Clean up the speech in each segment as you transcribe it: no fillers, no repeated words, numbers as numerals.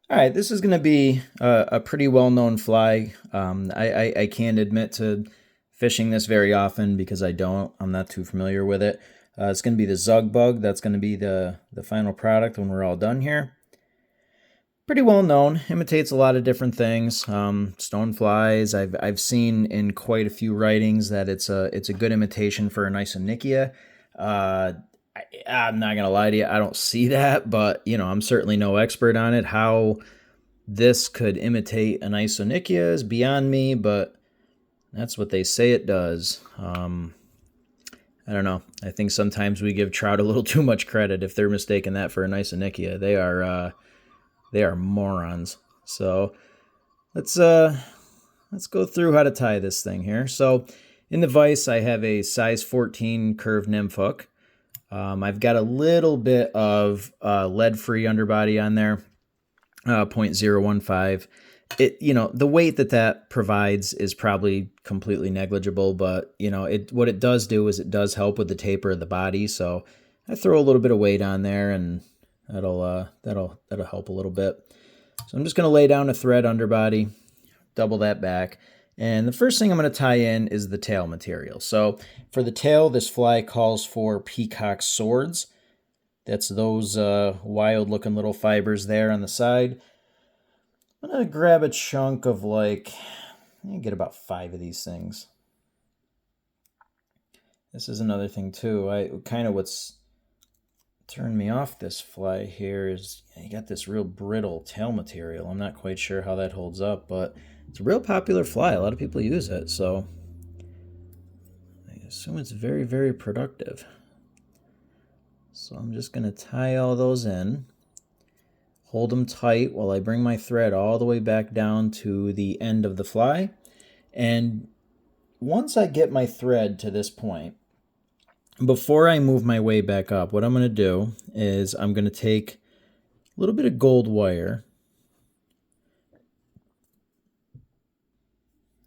All right, this is going to be a pretty well-known fly. I can't admit to fishing this very often because I don't. I'm not too familiar with it. It's going to be the Zug Bug. That's going to be the final product when we're all done here. Pretty well known. Imitates a lot of different things. Stone flies. I've seen in quite a few writings that it's a good imitation for an Isonychia. I'm not gonna lie to you, I don't see that, but I'm certainly no expert on it. How this could imitate an Isonychia is beyond me, but that's what they say it does. I don't know. I think sometimes we give trout a little too much credit if they're mistaking that for an Isonychia. They are morons. So let's go through how to tie this thing here. So in the vise, I have a size 14 curved nymph hook. I've got a little bit of lead-free underbody on there, 0.015. The weight that provides is probably completely negligible, but what it does do is it does help with the taper of the body. So I throw a little bit of weight on there, and that'll help a little bit. So I'm just gonna lay down a thread underbody, double that back. And the first thing I'm going to tie in is the tail material. So for the tail, this fly calls for peacock swords. That's those wild looking little fibers there on the side. I'm going to grab a chunk of get about 5 of these things. This is another thing too. What's turned me off this fly here is you got this real brittle tail material. I'm not quite sure how that holds up, but it's a real popular fly. A lot of people use it, so I assume it's very, very productive. So I'm just going to tie all those in, hold them tight while I bring my thread all the way back down to the end of the fly. And once I get my thread to this point, before I move my way back up, what I'm going to do is I'm going to take a little bit of gold wire.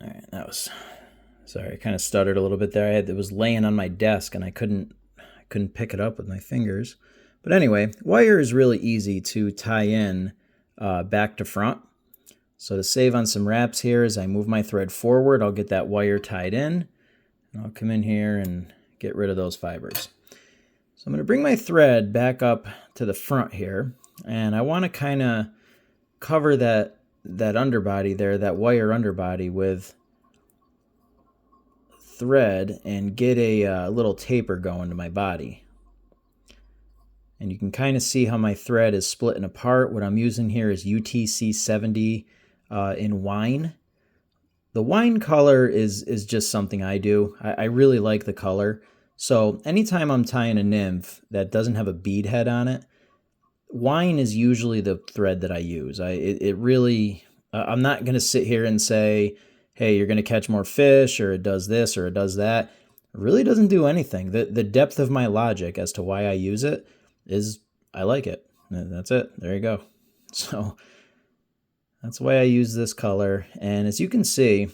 All right, sorry, I kind of stuttered a little bit there. It was laying on my desk and I couldn't pick it up with my fingers. But anyway, wire is really easy to tie in back to front. So to save on some wraps here, as I move my thread forward, I'll get that wire tied in, and I'll come in here and get rid of those fibers. So I'm going to bring my thread back up to the front here, and I want to kind of cover that underbody there, that wire underbody, with thread and get a little taper going to my body. And you can kind of see how my thread is splitting apart. What I'm using here is UTC 70 in wine. The wine color is just something I do. I really like the color. So anytime I'm tying a nymph that doesn't have a bead head on it, wine is usually the thread that I use. I'm not going to sit here and say, hey, you're going to catch more fish, or it does this, or it does that. It really doesn't do anything. The depth of my logic as to why I use it is I like it. That's it. There you go. So that's why I use this color. And as you can see,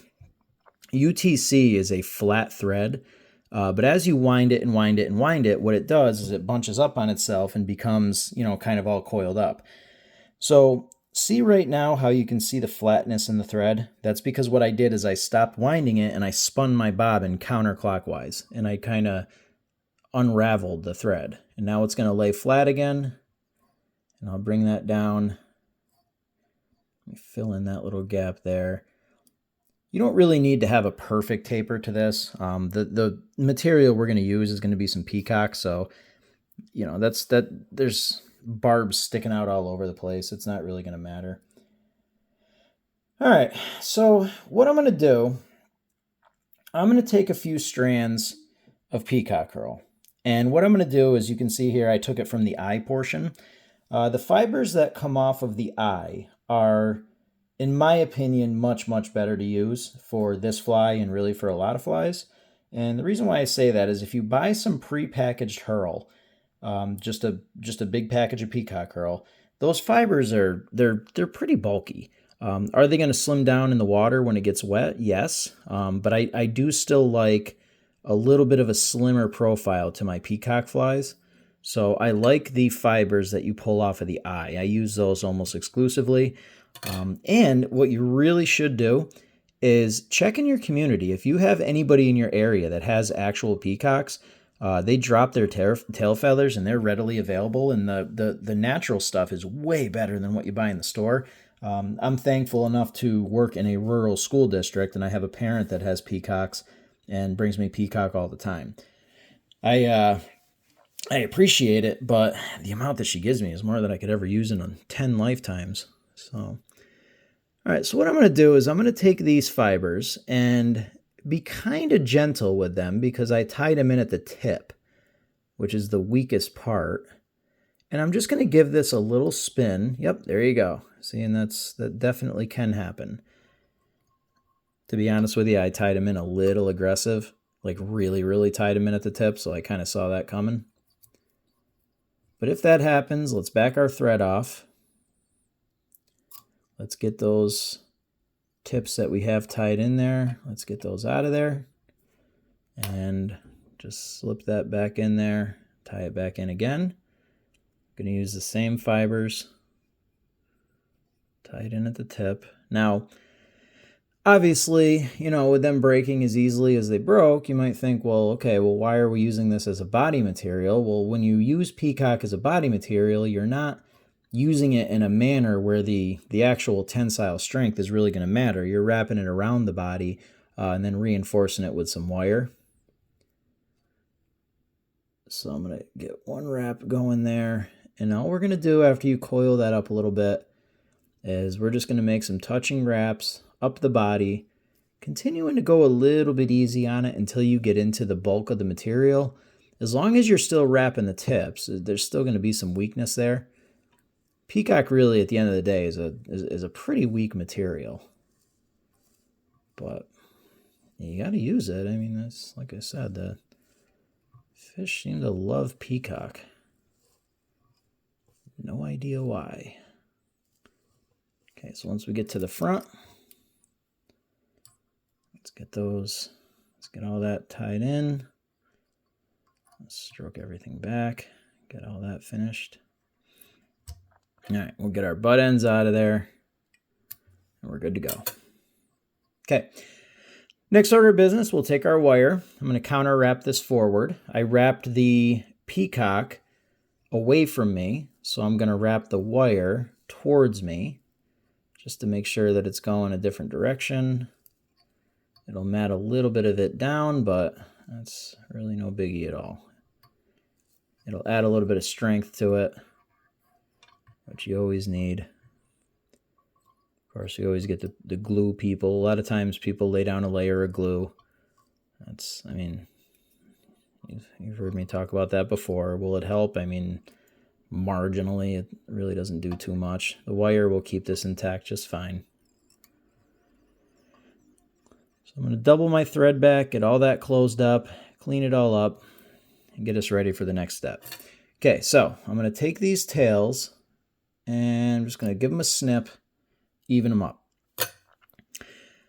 UTC is a flat thread. But as you wind it and wind it and wind it, what it does is it bunches up on itself and becomes, kind of all coiled up. So see right now how you can see the flatness in the thread? That's because what I did is I stopped winding it and I spun my bobbin counterclockwise, and I kind of unraveled the thread. And now it's going to lay flat again, and I'll bring that down. Let me fill in that little gap there. You don't really need to have a perfect taper to this. The material we're going to use is going to be some peacock, so there's barbs sticking out all over the place. It's not really going to matter. All right, so what I'm going to do, I'm going to take a few strands of peacock herl. And what I'm going to do is, you can see here, I took it from the eye portion. The fibers that come off of the eye are, in my opinion, much, much better to use for this fly and really for a lot of flies. And the reason why I say that is if you buy some pre-packaged herl, just a big package of peacock herl, those fibers they're pretty bulky. Are they going to slim down in the water when it gets wet? Yes. But I do still like a little bit of a slimmer profile to my peacock flies. So I like the fibers that you pull off of the eye. I use those almost exclusively. And what you really should do is check in your community. If you have anybody in your area that has actual peacocks, they drop their tail feathers and they're readily available. And the natural stuff is way better than what you buy in the store. I'm thankful enough to work in a rural school district, and I have a parent that has peacocks and brings me peacock all the time. I appreciate it, but the amount that she gives me is more than I could ever use in 10 lifetimes. So, all right, so what I'm going to do is I'm going to take these fibers and be kind of gentle with them because I tied them in at the tip, which is the weakest part. And I'm just going to give this a little spin. Yep, there you go. See, and that definitely can happen. To be honest with you, I tied them in a little aggressive, like really, really tied them in at the tip, so I kind of saw that coming. But if that happens, let's back our thread off. Let's get those tips that we have tied in there. Let's get those out of there. And just slip that back in there, tie it back in again. I'm going to use the same fibers, tie it in at the tip. Now, obviously, you know, with them breaking as easily as they broke, you might think, well, okay, well, why are we using this as a body material? Well, when you use peacock as a body material, you're not using it in a manner where the actual tensile strength is really going to matter. You're wrapping it around the body and then reinforcing it with some wire. So I'm going to get one wrap going there. And all we're going to do after you coil that up a little bit is we're just going to make some touching wraps up the body, continuing to go a little bit easy on it until you get into the bulk of the material. As long as you're still wrapping the tips, there's still going to be some weakness there. Peacock really, at the end of the day, is a pretty weak material. But you got to use it. I mean, that's, like I said, the fish seem to love peacock. No idea why. Okay, so once we get to the front, let's get all that tied in. Let's stroke everything back, get all that finished. All right, we'll get our butt ends out of there, and we're good to go. Okay, next order of business, we'll take our wire. I'm going to counter wrap this forward. I wrapped the peacock away from me, so I'm going to wrap the wire towards me just to make sure that it's going a different direction. It'll mat a little bit of it down, but that's really no biggie at all. It'll add a little bit of strength to it, which you always need. Of course, you always get the glue people. A lot of times people lay down a layer of glue. That's, I mean, you've heard me talk about that before. Will it help? I mean, marginally. It really doesn't do too much. The wire will keep this intact just fine. So I'm going to double my thread back, get all that closed up, clean it all up, and get us ready for the next step. Okay, so I'm going to take these tails and I'm just going to give them a snip, even them up.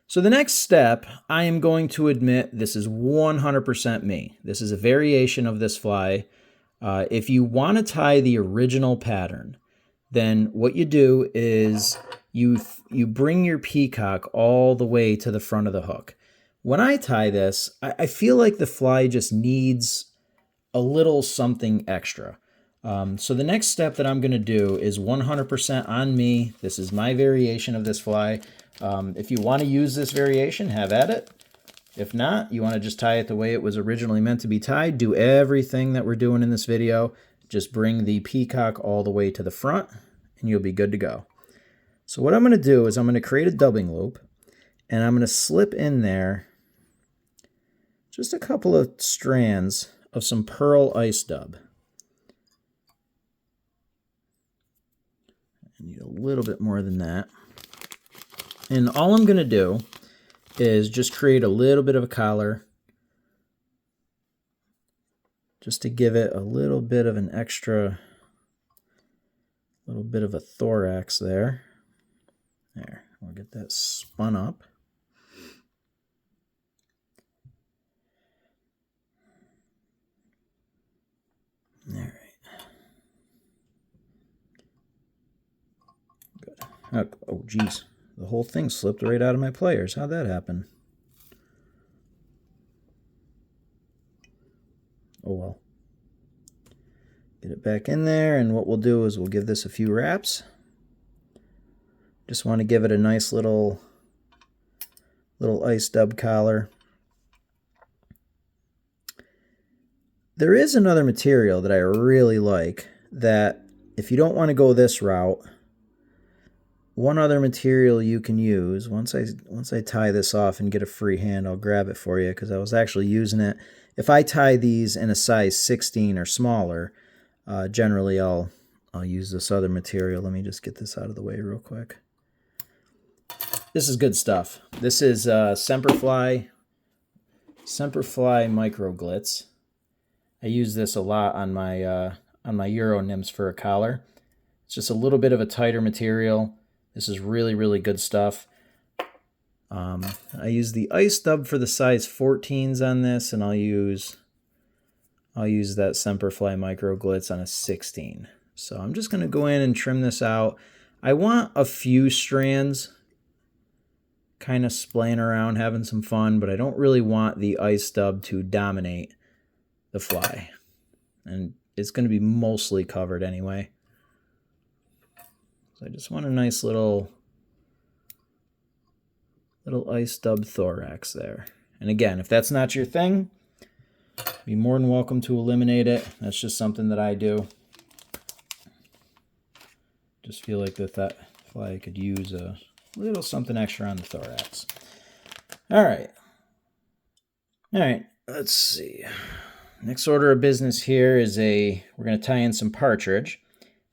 So the next step, I am going to admit this is 100% me. This is a variation of this fly. If you want to tie the original pattern, then what you do is you bring your peacock all the way to the front of the hook. When I tie this, I feel like the fly just needs a little something extra. So the next step that I'm going to do is 100% on me. This is my variation of this fly. If you want to use this variation, have at it. If not, you want to just tie it the way it was originally meant to be tied. Do everything that we're doing in this video. Just bring the peacock all the way to the front, and you'll be good to go. So what I'm going to do is I'm going to create a dubbing loop, and I'm going to slip in there just a couple of strands of some pearl ice dub. I need a little bit more than that. And all I'm going to do is just create a little bit of a collar just to give it a little bit of an extra, little bit of a thorax there. There, we'll get that spun up. All right. Oh, geez. The whole thing slipped right out of my pliers. How'd that happen? Oh, well. Get it back in there, and what we'll do is we'll give this a few wraps. Just want to give it a nice little ice dub collar. There is another material that I really like that if you don't want to go this route, one other material you can use, once I tie this off and get a free hand, I'll grab it for you because I was actually using it. If I tie these in a size 16 or smaller, generally I'll use this other material. Let me just get this out of the way real quick. This is good stuff. This is Semperfli Micro Glitz. I use this a lot on my Euro nymphs for a collar. It's just a little bit of a tighter material. This is really, really good stuff. I use the ice dub for the size 14s on this, and I'll use that Semperfli Micro Glitz on a 16. So I'm just going to go in and trim this out. I want a few strands kind of splaying around, having some fun, but I don't really want the ice dub to dominate the fly. And it's going to be mostly covered anyway. So I just want a nice little ice dub thorax there. And again, if that's not your thing, be more than welcome to eliminate it. That's just something that I do. Just feel like that fly could use a little something extra on the thorax. All right, let's see. Next order of business here is we're going to tie in some partridge.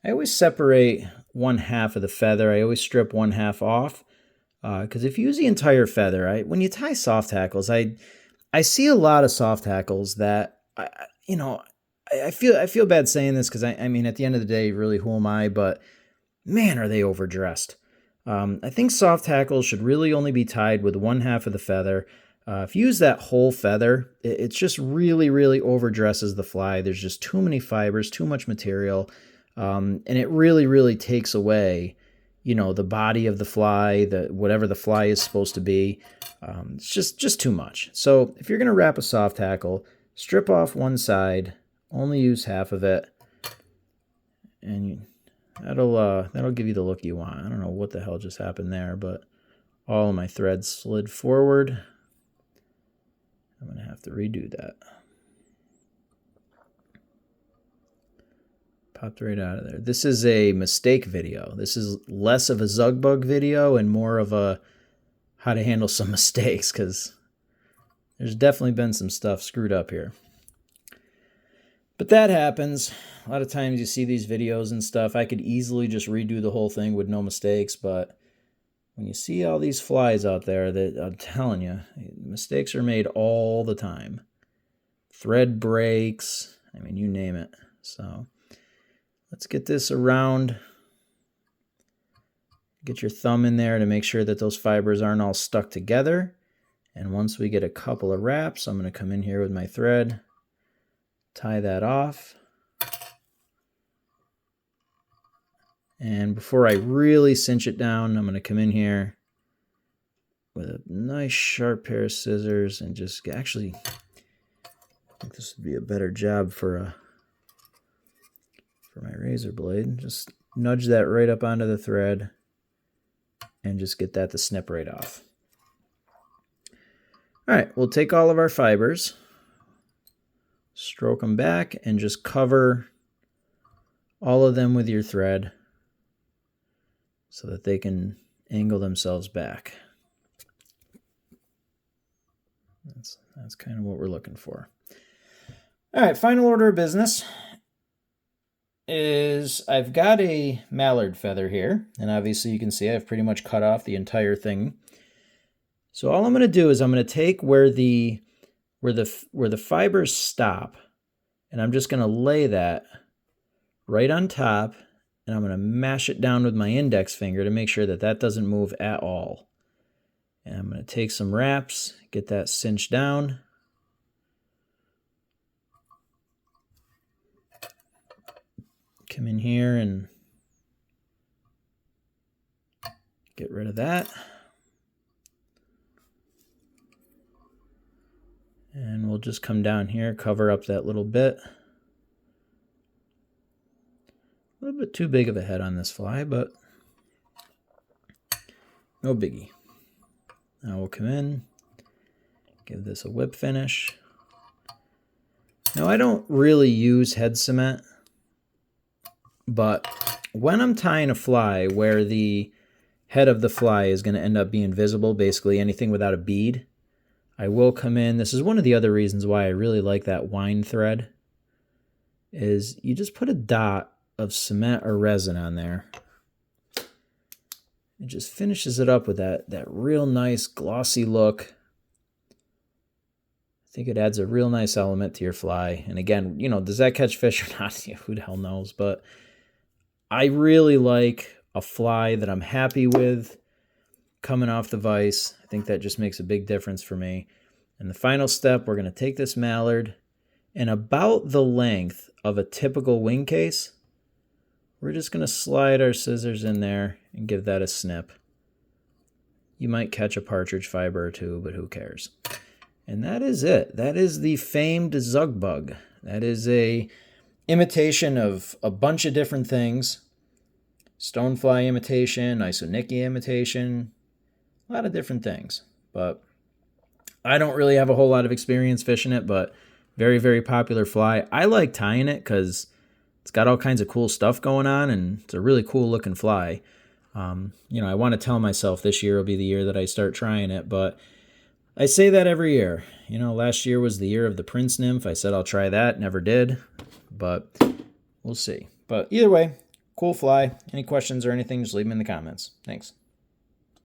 I always separate 1/2 of the feather. I always strip 1/2 off because if you use the entire feather, when you tie soft hackles, I see a lot of soft hackles that I feel bad saying this because I mean at the end of the day, really, who am I? But man, are they overdressed. I think soft hackles should really only be tied with 1/2 of the feather. If you use that whole feather, it just really, really overdresses the fly. There's just too many fibers, too much material. And it really, really takes away, the body of the fly, whatever the fly is supposed to be. It's just too much. So if you're going to wrap a soft hackle, strip off one side, only use 1/2 of it, and that'll give you the look you want. I don't know what the hell just happened there, but all of my threads slid forward. I'm going to have to redo that. Popped right out of there. This is a mistake video. This is less of a Zug Bug video and more of a how to handle some mistakes, because there's definitely been some stuff screwed up here. But that happens. A lot of times you see these videos and stuff. I could easily just redo the whole thing with no mistakes, but when you see all these flies out there, that I'm telling you, mistakes are made all the time. Thread breaks, I mean, you name it. So let's get this around. Get your thumb in there to make sure that those fibers aren't all stuck together. And once we get a couple of wraps, I'm going to come in here with my thread, tie that off. And before I really cinch it down, I'm going to come in here with a nice sharp pair of scissors and just actually, I think this would be a better job for my razor blade. Just nudge that right up onto the thread and just get that to snip right off. All right, we'll take all of our fibers, stroke them back, and just cover all of them with your thread so that they can angle themselves back. That's kind of what we're looking for. All right, final order of business is I've got a mallard feather here, and obviously you can see I've pretty much cut off the entire thing. So all I'm going to do is I'm going to take where the fibers stop, and I'm just going to lay that right on top, and I'm going to mash it down with my index finger to make sure that that doesn't move at all. And I'm going to take some wraps, get that cinched down. Come in here and Get rid of that. And we'll just come down here, cover up that little bit. A little bit too big of a head on this fly, but no biggie. Now we'll come in, give this a whip finish. Now I don't really use head cement, but when I'm tying a fly where the head of the fly is going to end up being visible, basically anything without a bead, I will come in. This is one of the other reasons why I really like that wine thread, is you just put a dot of cement or resin on there. It just finishes it up with that real nice glossy look. I think it adds a real nice element to your fly. And again, you know, does that catch fish or not? Who the hell knows? But I really like a fly that I'm happy with coming off the vise. I think that just makes a big difference for me. And the final step, we're going to take this mallard, and about the length of a typical wing case, we're just going to slide our scissors in there and give that a snip. You might catch a partridge fiber or two, but who cares? And that is it. That is the famed Zug Bug. That is a imitation of a bunch of different things. Stonefly imitation, isonychia imitation, a lot of different things. But I don't really have a whole lot of experience fishing it, but very, very popular fly. I like tying it because it's got all kinds of cool stuff going on, and it's a really cool looking fly. You know, I want to tell myself this year will be the year that I start trying it, but I say that every year. You know, last year was the year of the Prince Nymph. I said I'll try that, never did, but we'll see. But either way, cool fly. Any questions or anything, just leave them in the comments. Thanks.